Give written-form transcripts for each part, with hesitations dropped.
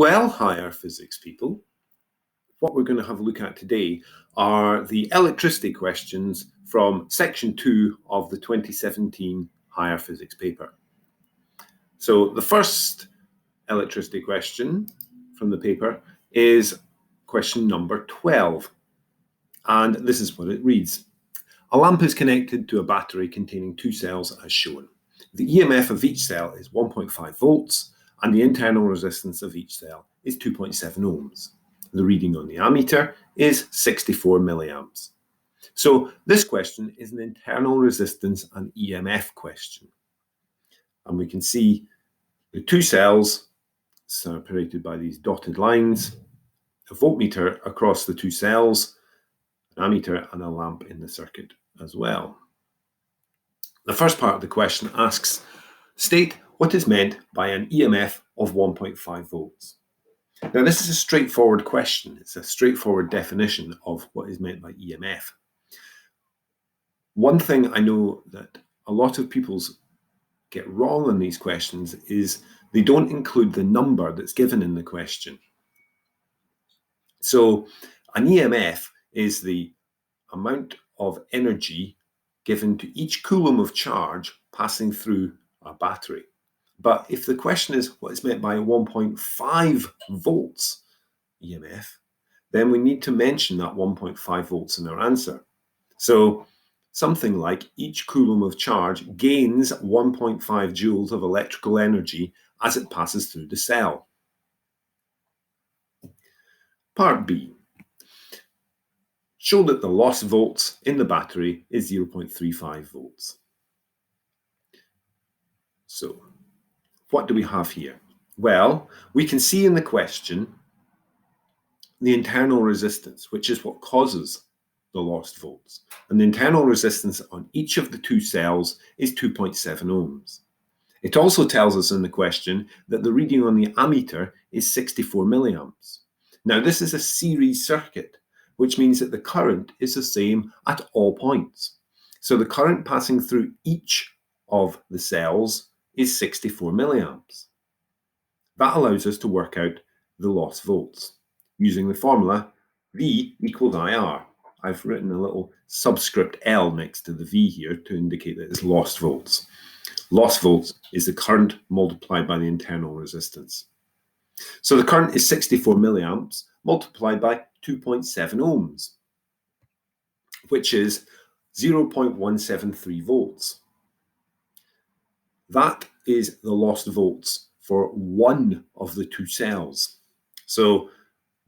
Well, higher physics people, what we're going to have a look at today are the electricity questions from section 2 of the 2017 higher physics paper. So the first electricity question from the paper is question number 12. And this is what it reads. A lamp is connected to a battery containing two cells as shown. The EMF of each cell is 1.5 volts and the internal resistance of each cell is 2.7 ohms. The reading on the ammeter is 64 milliamps. So this question is an internal resistance and EMF question. And we can see the two cells separated by these dotted lines, a voltmeter across the two cells, an ammeter and a lamp in the circuit as well. The first part of the question asks, state what is meant by an EMF of 1.5 volts. Now this is a straightforward question. It's a straightforward definition of what is meant by EMF. One thing I know that a lot of people get wrong on these questions is they don't include the number that's given in the question. So an EMF is the amount of energy given to each coulomb of charge passing through a battery. But if the question is what is meant by 1.5 volts EMF, then we need to mention that 1.5 volts in our answer. So something like each coulomb of charge gains 1.5 joules of electrical energy as it passes through the cell. Part B. Show that the lost volts in the battery is 0.35 volts. So, what do we have here? Well, we can see in the question the internal resistance, which is what causes the lost volts. And the internal resistance on each of the two cells is 2.7 ohms. It also tells us in the question that the reading on the ammeter is 64 milliamps. Now, this is a series circuit, which means that the current is the same at all points. So the current passing through each of the cells is 64 milliamps. That allows us to work out the lost volts using the formula V equals IR. I've written a little subscript L next to the V here to indicate that it's lost volts. Lost volts is the current multiplied by the internal resistance. So the current is 64 milliamps multiplied by 2.7 ohms, which is 0.173 volts. That is the lost volts for one of the two cells. So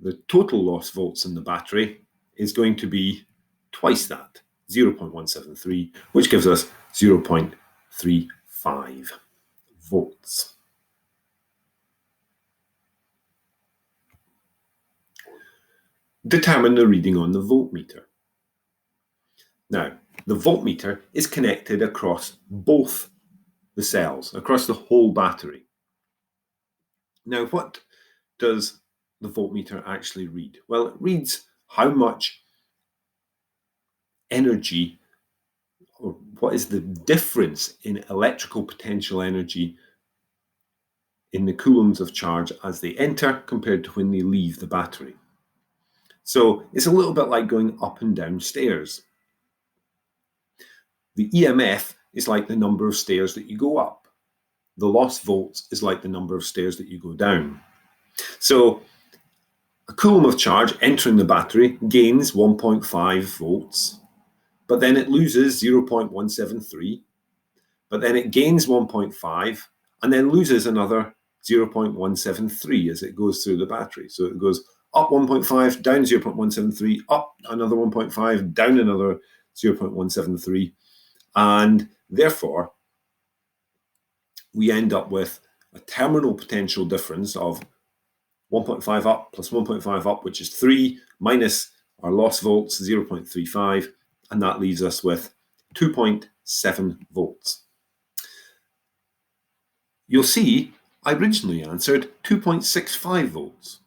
the total lost volts in the battery is going to be twice that, 0.173, which gives us 0.35 volts. Determine the reading on the voltmeter. Now, the voltmeter is connected across both the cells, across the whole battery. Now, what does the voltmeter actually read? Well, it reads how much energy, or what is the difference in electrical potential energy in the coulombs of charge as they enter compared to when they leave the battery. So it's a little bit like going up and down stairs. The EMF is like the number of stairs that you go up. The lost volts is like the number of stairs that you go down. So a coulomb of charge entering the battery gains 1.5 volts, but then it loses 0.173, but then it gains 1.5 and then loses another 0.173 as it goes through the battery. So it goes up 1.5, down 0.173, up another 1.5, down another 0.173. And therefore, we end up with a terminal potential difference of 1.5 up plus 1.5 up, which is 3, minus our lost volts, 0.35, and that leaves us with 2.7 volts. You'll see I originally answered 2.65 volts.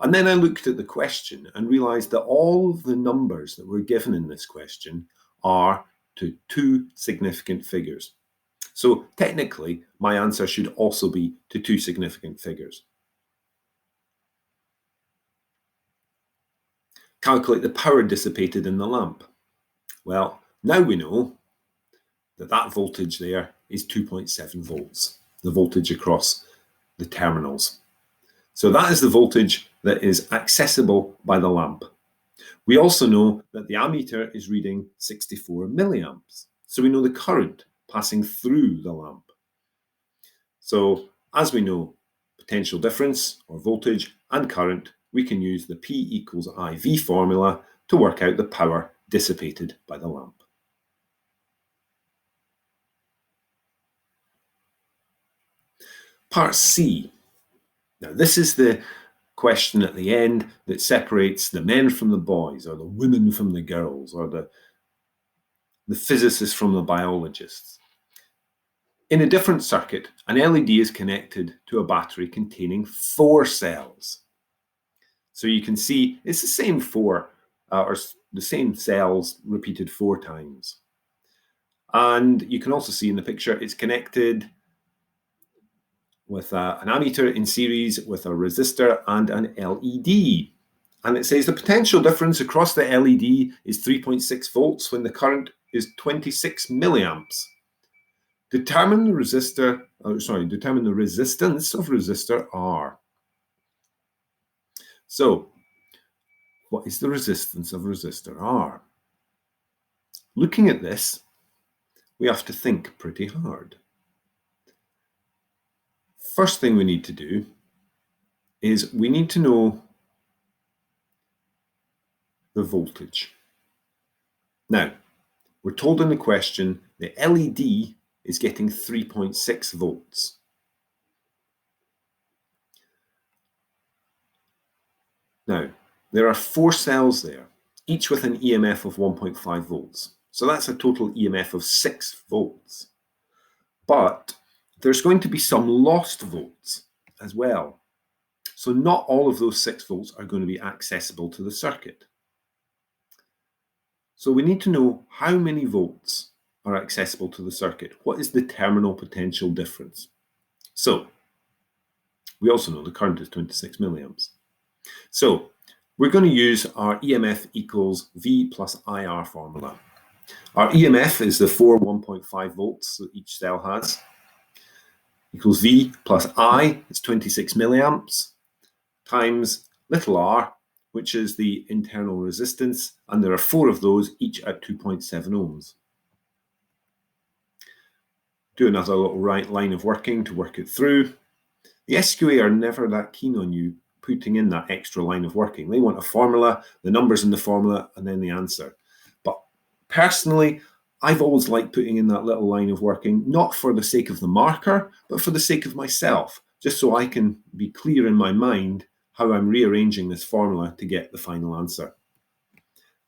And then I looked at the question and realized that all of the numbers that were given in this question are to two significant figures. So technically, my answer should also be to two significant figures. Calculate the power dissipated in the lamp. Well, now we know that that voltage there is 2.7 volts, the voltage across the terminals. So that is the voltage that is accessible by the lamp. We also know that the ammeter is reading 64 milliamps. So we know the current passing through the lamp. So as we know potential difference or voltage and current, we can use the P equals IV formula to work out the power dissipated by the lamp. Part C. Now this is the question at the end that separates the men from the boys, or the women from the girls, or the physicists from the biologists. In a different circuit, an LED is connected to a battery containing 4 cells. So you can see it's the same 4, or the same cells repeated 4 times. And you can also see in the picture it's connected with an ammeter in series with a resistor and an LED. And it says the potential difference across the LED is 3.6 volts when the current is 26 milliamps. Determine the resistance of resistor R. So, what is the resistance of resistor R? Looking at this, we have to think pretty hard. First thing we need to do is we need to know the voltage. Now, we're told in the question the LED is getting 3.6 volts. Now, there are 4 cells there, each with an EMF of 1.5 volts. So that's a total EMF of 6 volts. But there's going to be some lost volts as well. So not all of those 6 volts are going to be accessible to the circuit. So we need to know how many volts are accessible to the circuit. What is the terminal potential difference? So we also know the current is 26 milliamps. So we're going to use our EMF equals V plus IR formula. Our EMF is the 4 1.5 volts that each cell has, equals V plus I, it's 26 milliamps, times little r, which is the internal resistance, and there are 4 of those, each at 2.7 ohms. Do another little line of working to work it through. The SQA are never that keen on you putting in that extra line of working. They want a formula, the numbers in the formula, and then the answer. But personally, I've always liked putting in that little line of working, not for the sake of the marker, but for the sake of myself, just so I can be clear in my mind how I'm rearranging this formula to get the final answer.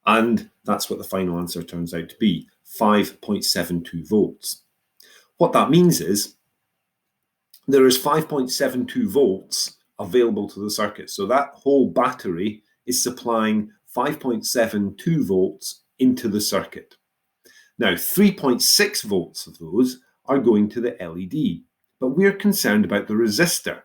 And that's what the final answer turns out to be, 5.72 volts. What that means is there is 5.72 volts available to the circuit. So that whole battery is supplying 5.72 volts into the circuit. Now, 3.6 volts of those are going to the LED, but we're concerned about the resistor.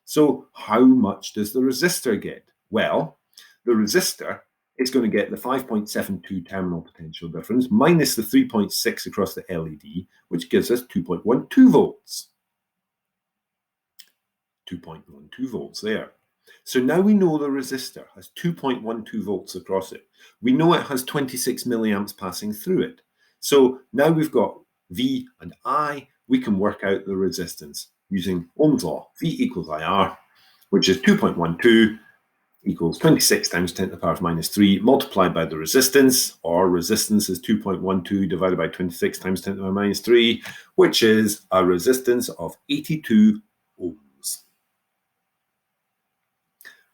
So how much does the resistor get? Well, the resistor is going to get the 5.72 terminal potential difference minus the 3.6 across the LED, which gives us 2.12 volts. 2.12 volts there. So now we know the resistor has 2.12 volts across it. We know it has 26 milliamps passing through it. So now we've got V and I, we can work out the resistance using Ohm's law. V equals IR, which is 2.12 equals 26 times 10 to the power of minus 3 multiplied by the resistance, or resistance is 2.12 divided by 26 times 10 to the power of minus 3, which is a resistance of 82 ohms.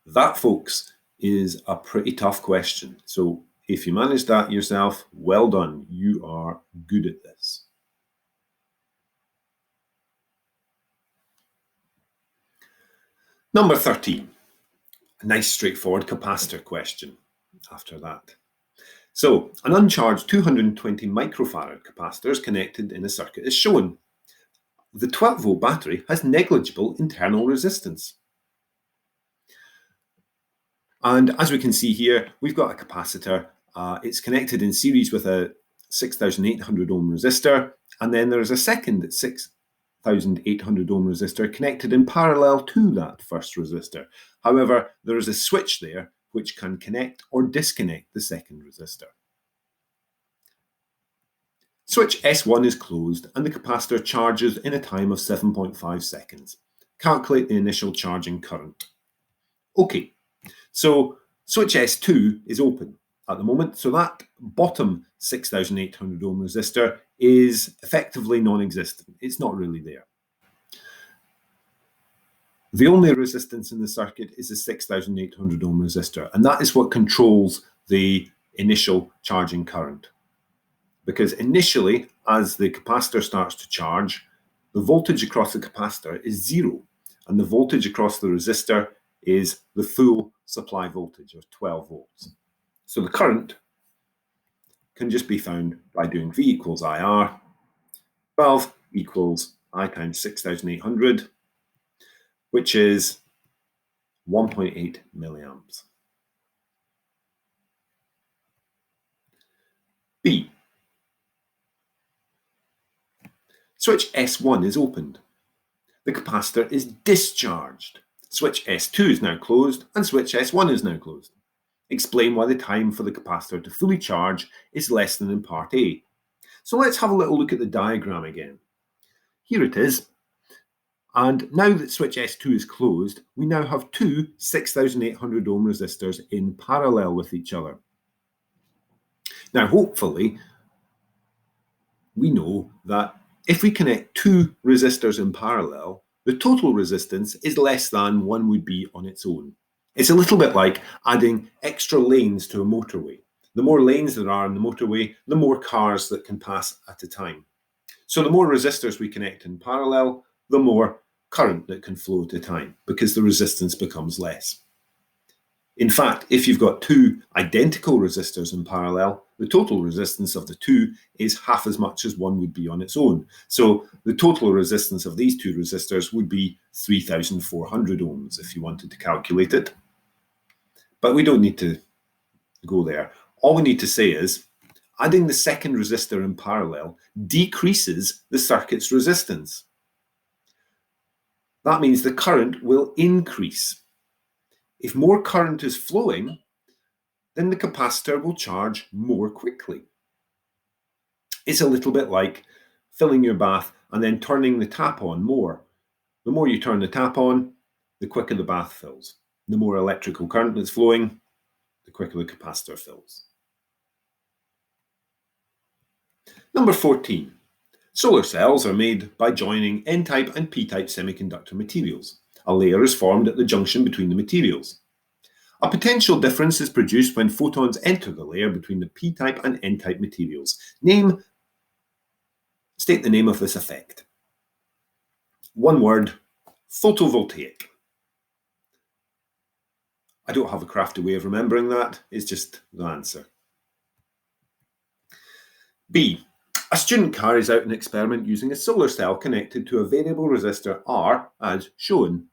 That, folks, is a pretty tough question. So if you managed that yourself, well done. You are good at this. Number 13, a nice straightforward capacitor question after that. So an uncharged 220 microfarad capacitor is connected in a circuit as shown. The 12-volt battery has negligible internal resistance. And as we can see here, we've got a capacitor. It's connected in series with a 6,800 ohm resistor, and then there is a second 6,800 ohm resistor connected in parallel to that first resistor. However, there is a switch there which can connect or disconnect the second resistor. Switch S1 is closed and the capacitor charges in a time of 7.5 seconds. Calculate the initial charging current. Okay, so switch S2 is open at the moment, so that bottom 6,800 ohm resistor is effectively non-existent. It's not really there. The only resistance in the circuit is the 6,800 ohm resistor, and that is what controls the initial charging current. Because initially, as the capacitor starts to charge, the voltage across the capacitor is 0, and the voltage across the resistor is the full supply voltage of 12 volts. So the current can just be found by doing V equals IR. 12 equals I times 6,800, which is 1.8 milliamps. B. Switch S1 is opened. The capacitor is discharged. Switch S2 is now closed and switch S1 is now closed. Explain why the time for the capacitor to fully charge is less than in part A. So let's have a little look at the diagram again. Here it is. And now that switch S2 is closed, we now have two 6,800 ohm resistors in parallel with each other. Now, hopefully, we know that if we connect two resistors in parallel, the total resistance is less than one would be on its own. It's a little bit like adding extra lanes to a motorway. The more lanes there are in the motorway, the more cars that can pass at a time. So the more resistors we connect in parallel, the more current that can flow at a time, because the resistance becomes less. In fact, if you've got two identical resistors in parallel, the total resistance of the two is half as much as one would be on its own. So the total resistance of these two resistors would be 3,400 ohms if you wanted to calculate it. But we don't need to go there. All we need to say is adding the second resistor in parallel decreases the circuit's resistance. That means the current will increase. If more current is flowing, then the capacitor will charge more quickly. It's a little bit like filling your bath and then turning the tap on more. The more you turn the tap on, the quicker the bath fills. The more electrical current that's flowing, the quicker the capacitor fills. Number 14. Solar cells are made by joining N-type and P-type semiconductor materials. A layer is formed at the junction between the materials. A potential difference is produced when photons enter the layer between the P-type and N-type materials. State the name of this effect. One word, photovoltaic. I don't have a crafty way of remembering that, it's just the answer. B. A student carries out an experiment using a solar cell connected to a variable resistor R as shown.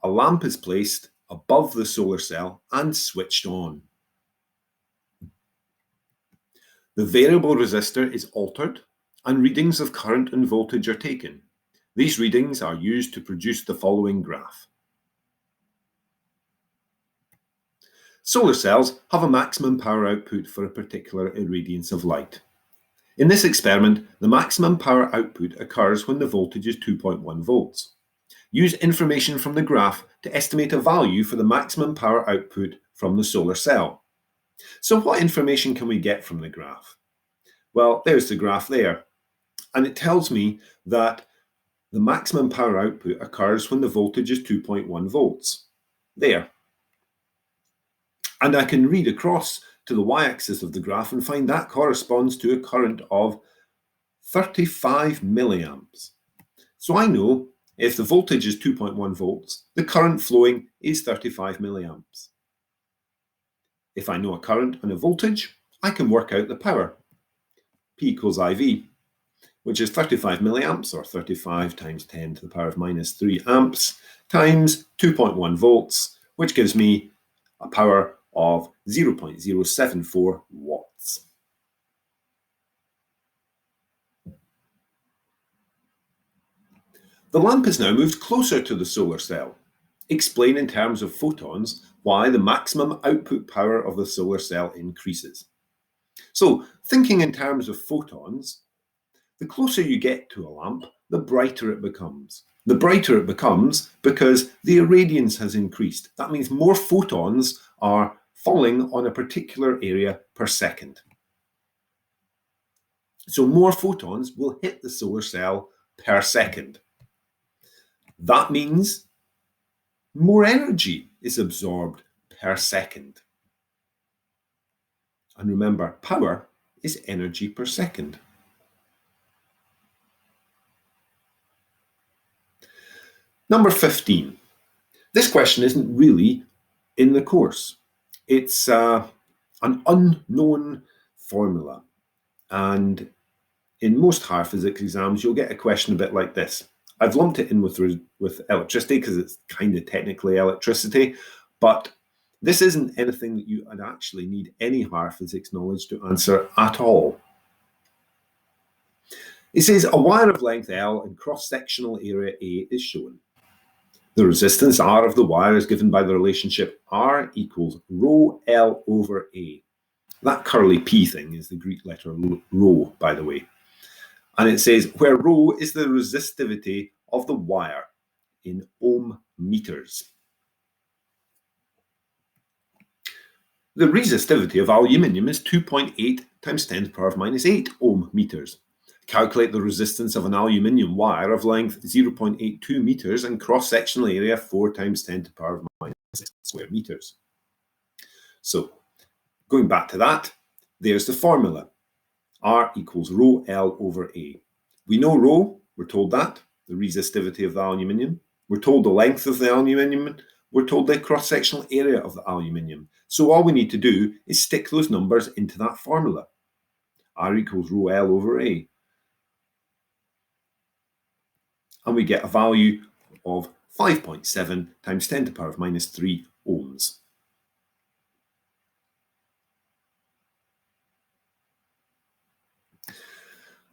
A lamp is placed above the solar cell and switched on. The variable resistor is altered and readings of current and voltage are taken. These readings are used to produce the following graph. Solar cells have a maximum power output for a particular irradiance of light. In this experiment, the maximum power output occurs when the voltage is 2.1 volts. Use information from the graph to estimate a value for the maximum power output from the solar cell. So what information can we get from the graph? Well, there's the graph there. And it tells me that the maximum power output occurs when the voltage is 2.1 volts. There. And I can read across to the y-axis of the graph and find that corresponds to a current of 35 milliamps. So I know if the voltage is 2.1 volts, the current flowing is 35 milliamps. If I know a current and a voltage, I can work out the power. P equals IV, which is 35 milliamps, or 35 times 10 to the power of minus 3 amps, times 2.1 volts, which gives me a power of 0.074 watts. The lamp is now moved closer to the solar cell. Explain in terms of photons why the maximum output power of the solar cell increases. So, thinking in terms of photons, the closer you get to a lamp, the brighter it becomes. The brighter it becomes because the irradiance has increased. That means more photons are falling on a particular area per second. So more photons will hit the solar cell per second. That means more energy is absorbed per second. And remember, power is energy per second. Number 15. This question isn't really in the course. It's an unknown formula. And in most higher physics exams, you'll get a question a bit like this. I've lumped it in with electricity because it's kind of technically electricity, but this isn't anything that you would actually need any higher physics knowledge to answer at all. It says a wire of length L and cross-sectional area A is shown. The resistance R of the wire is given by the relationship R equals rho L over A. That curly P thing is the Greek letter rho, by the way. And it says where rho is the resistivity of the wire in ohm meters. The resistivity of aluminium is 2.8 times 10 to the power of minus 8 ohm meters. Calculate the resistance of an aluminium wire of length 0.82 meters and cross-sectional area 4 times 10 to the power of minus 6 square meters. So, going back to that, there's the formula. R equals rho L over A. We know rho, we're told that, the resistivity of the aluminium. We're told the length of the aluminium. We're told the cross-sectional area of the aluminium. So all we need to do is stick those numbers into that formula. R equals rho L over A. And we get a value of 5.7 times 10 to the power of minus 3 ohms.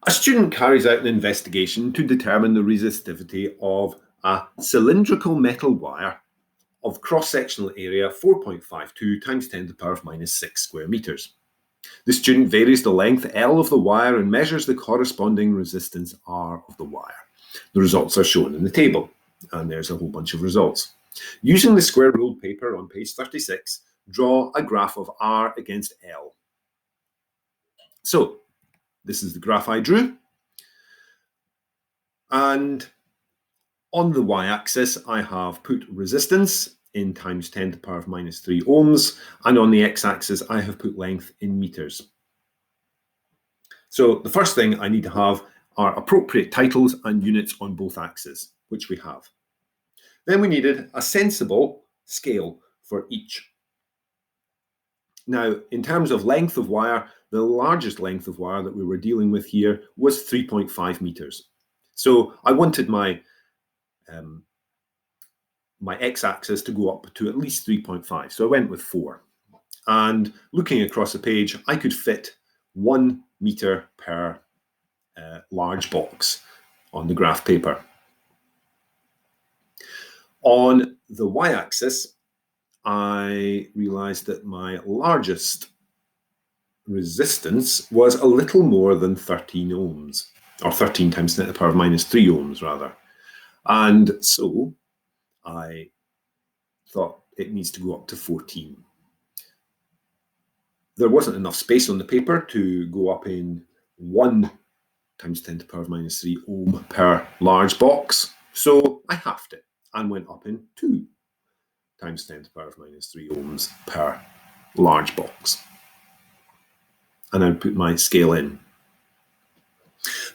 A student carries out an investigation to determine the resistivity of a cylindrical metal wire of cross-sectional area 4.52 times 10 to the power of minus 6 square meters. The student varies the length L of the wire and measures the corresponding resistance R of the wire. The results are shown in the table, and there's a whole bunch of results. Using the square ruled paper on page 36, draw a graph of R against L. So, this is the graph I drew. And on the y-axis, I have put resistance in times 10 to the power of minus 3 ohms. And on the x-axis, I have put length in meters. So the first thing I need to have are appropriate titles and units on both axes, which we have. Then we needed a sensible scale for each. Now, in terms of length of wire, the largest length of wire that we were dealing with here was 3.5 meters. So I wanted my x-axis to go up to at least 3.5. So I went with 4. And looking across the page, I could fit 1 meter per large box on the graph paper. On the y-axis, I realized that my largest resistance was a little more than 13 ohms, or 13 times 10 to the power of minus 3 ohms, rather. And so I thought it needs to go up to 14. There wasn't enough space on the paper to go up in 1 times 10 to the power of minus 3 ohm per large box, so I halved it and went up in 2 times 10 to the power of minus 3 ohms per large box. And I put my scale in.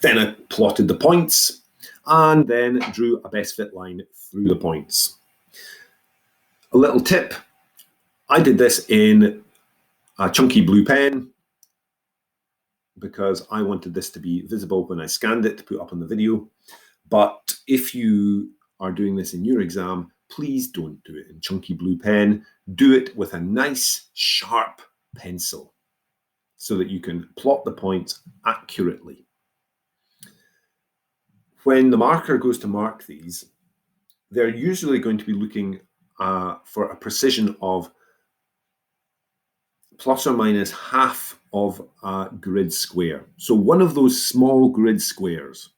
Then I plotted the points and then drew a best fit line through the points. A little tip, I did this in a chunky blue pen because I wanted this to be visible when I scanned it to put up on the video. But if you are doing this in your exam, please don't do it in chunky blue pen. Do it with a nice sharp pencil so that you can plot the points accurately. When the marker goes to mark these, they're usually going to be looking for a precision of plus or minus half of a grid square. So one of those small grid squares.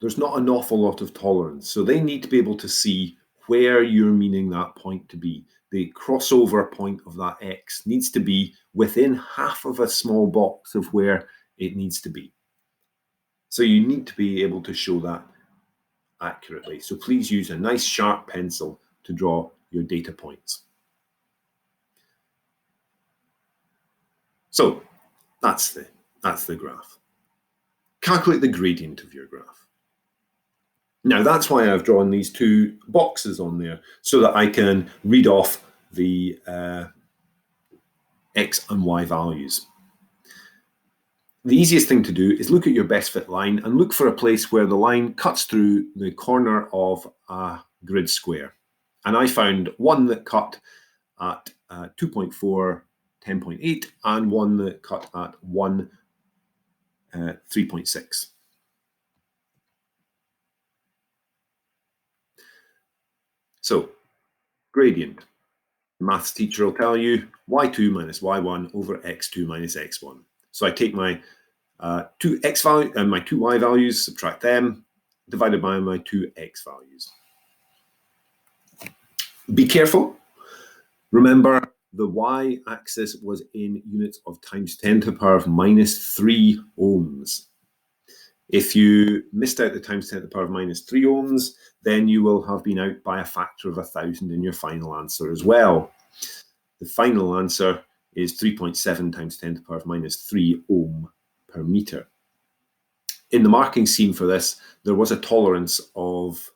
There's not an awful lot of tolerance. So they need to be able to see where you're meaning that point to be. The crossover point of that X needs to be within half of a small box of where it needs to be. So you need to be able to show that accurately. So please use a nice sharp pencil to draw your data points. So that's the graph. Calculate the gradient of your graph. Now that's why I've drawn these two boxes on there so that I can read off the X and Y values. The easiest thing to do is look at your best fit line and look for a place where the line cuts through the corner of a grid square. And I found one that cut at 2.4, 10.8, and one that cut at 1, 3.6. So, gradient. The maths teacher will tell you y2 minus y1 over x2 minus x1. So I take my two x value and my two y values, subtract them, divided by my two x values. Be careful. Remember, the y-axis was in units of times 10 to the power of minus 3 ohms. If you missed out the times 10 to the power of minus 3 ohms, then you will have been out by a factor of 1,000 in your final answer as well. The final answer is 3.7 times 10 to the power of minus 3 ohm per meter. In the marking scheme for this, there was a tolerance of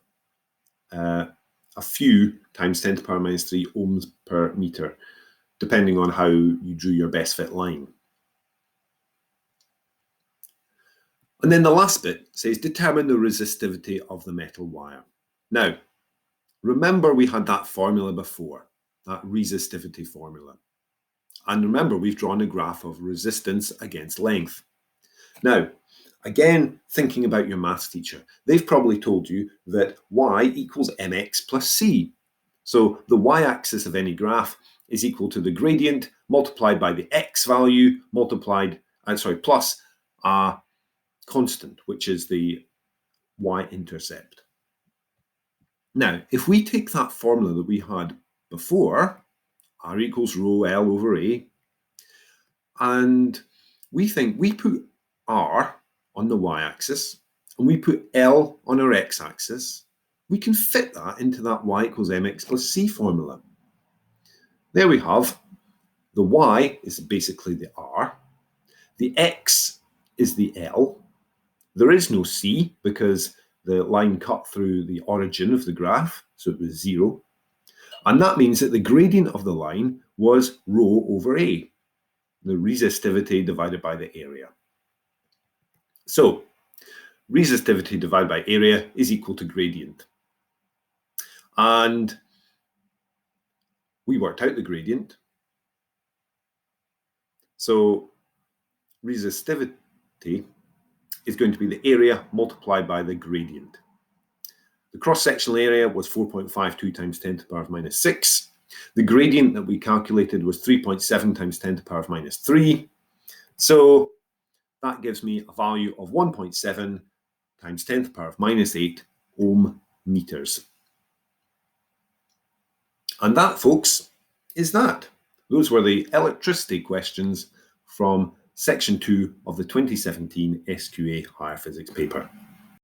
a few times 10 to the power minus 3 ohms per meter, depending on how you drew your best fit line. And then the last bit says determine the resistivity of the metal wire. Now, remember we had that formula before, that resistivity formula. And remember, we've drawn a graph of resistance against length. Now, again, thinking about your maths teacher, they've probably told you that y equals mx plus c. So the y-axis of any graph is equal to the gradient multiplied by the x value plus a constant, which is the y-intercept. Now, if we take that formula that we had before, R equals rho L over A, and we think we put R on the y-axis and we put L on our x-axis, we can fit that into that y equals mx plus c formula. There we have the y is basically the R, the x is the L, there is no c because the line cut through the origin of the graph, so it was 0. And that means that the gradient of the line was rho over A, the resistivity divided by the area. So resistivity divided by area is equal to gradient. And we worked out the gradient. So resistivity is going to be the area multiplied by the gradient. The cross-sectional area was 4.52 times 10 to the power of minus 6. The gradient that we calculated was 3.7 times 10 to the power of minus 3. So that gives me a value of 1.7 times 10 to the power of minus 8 ohm meters. And that, folks, is that. Those were the electricity questions from section 2 of the 2017 SQA Higher Physics paper.